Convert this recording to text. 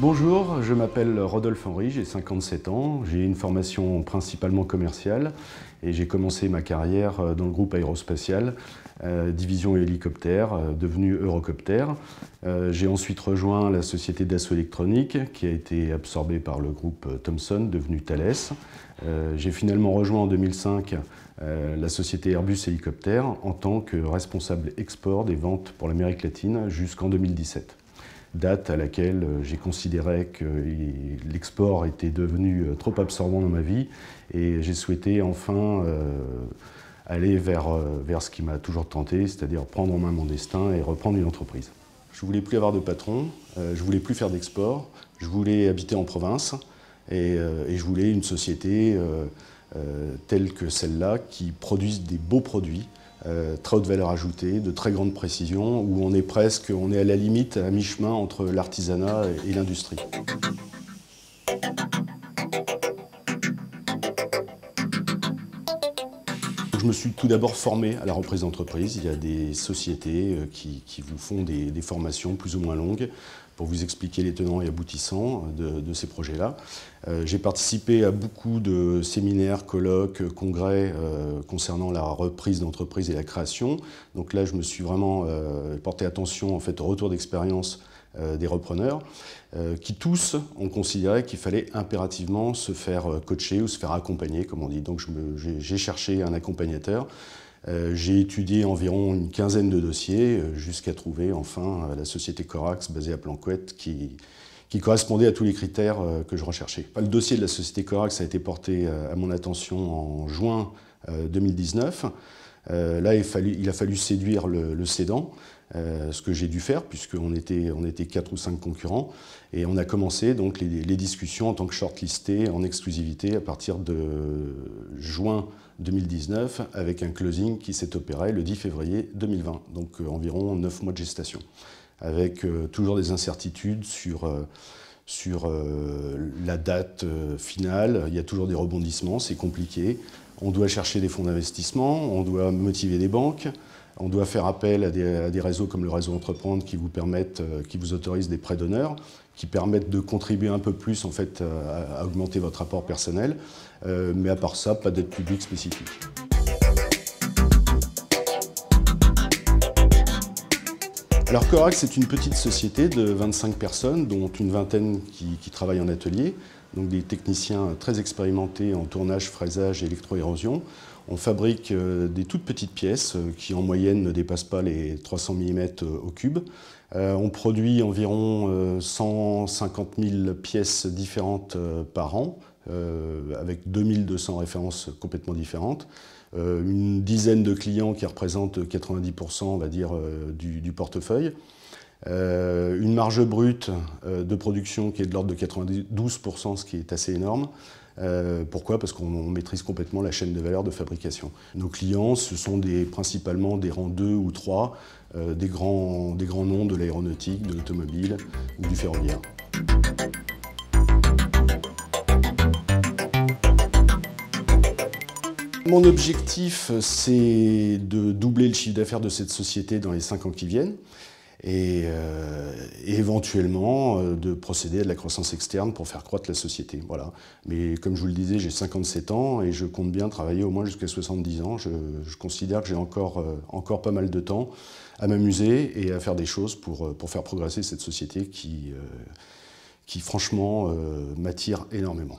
Bonjour, je m'appelle Rodolphe Henry, j'ai 57 ans, j'ai une formation principalement commerciale et j'ai commencé ma carrière dans le groupe aérospatial, division hélicoptère, devenu Eurocopter. J'ai ensuite rejoint la société Dassault Électronique qui a été absorbée par le groupe Thomson, devenu Thales. J'ai finalement rejoint en 2005 la société Airbus Hélicoptère en tant que responsable export des ventes pour l'Amérique latine jusqu'en 2017. Date à laquelle j'ai considéré que l'export était devenu trop absorbant dans ma vie et j'ai souhaité enfin aller vers ce qui m'a toujours tenté, c'est-à-dire prendre en main mon destin et reprendre une entreprise. Je ne voulais plus avoir de patron, je ne voulais plus faire d'export, je voulais habiter en province et je voulais une société telle que celle-là qui produise des beaux produits, très haute valeur ajoutée, de très grande précision, où on est à la limite, à mi-chemin entre l'artisanat et l'industrie. Je me suis tout d'abord formé à la reprise d'entreprise. Il y a des sociétés qui vous font des formations plus ou moins longues pour vous expliquer les tenants et aboutissants de ces projets-là. J'ai participé à beaucoup de séminaires, colloques, congrès concernant la reprise d'entreprise et la création. Donc là, je me suis vraiment porté attention en fait, au retour d'expérience des repreneurs, qui tous ont considéré qu'il fallait impérativement se faire coacher ou se faire accompagner, comme on dit. Donc j'ai cherché un accompagnateur. J'ai étudié environ une quinzaine de dossiers jusqu'à trouver enfin la société Corax basée à Planquette qui correspondait à tous les critères que je recherchais. Le dossier de la société Corax a été porté à mon attention en juin 2019. Là, il a fallu séduire le cédant, ce que j'ai dû faire puisqu'on était 4 ou 5 concurrents. Et on a commencé donc les discussions en tant que shortlisté en exclusivité à partir de juin 2019 avec un closing qui s'est opéré le 10 février 2020, donc environ 9 mois de gestation, avec toujours des incertitudes sur la date finale. Il y a toujours des rebondissements, c'est compliqué. On doit chercher des fonds d'investissement, on doit motiver des banques, on doit faire appel à des réseaux comme le réseau Entreprendre qui vous autorisent des prêts d'honneur, qui permettent de contribuer un peu plus en fait, à augmenter votre apport personnel. Mais à part ça, pas d'aide publique spécifique. Alors Corax, c'est une petite société de 25 personnes, dont une vingtaine qui travaillent en atelier, donc des techniciens très expérimentés en tournage, fraisage et électroérosion. On fabrique des toutes petites pièces qui en moyenne ne dépassent pas les 300 mm au cube. On produit environ 150 000 pièces différentes par an, avec 2200 références complètement différentes. Une dizaine de clients qui représentent 90% on va dire, du portefeuille. Une marge brute de production qui est de l'ordre de 92%, ce qui est assez énorme. Pourquoi? Parce qu'on maîtrise complètement la chaîne de valeur de fabrication. Nos clients, ce sont principalement des rangs 2 ou 3, des grands noms de l'aéronautique, de l'automobile ou du ferroviaire. Mon objectif, c'est de doubler le chiffre d'affaires de cette société dans les 5 ans qui viennent et éventuellement de procéder à de la croissance externe pour faire croître la société. Voilà. Mais comme je vous le disais, j'ai 57 ans et je compte bien travailler au moins jusqu'à 70 ans. Je considère que j'ai encore pas mal de temps à m'amuser et à faire des choses pour faire progresser cette société qui franchement, m'attire énormément.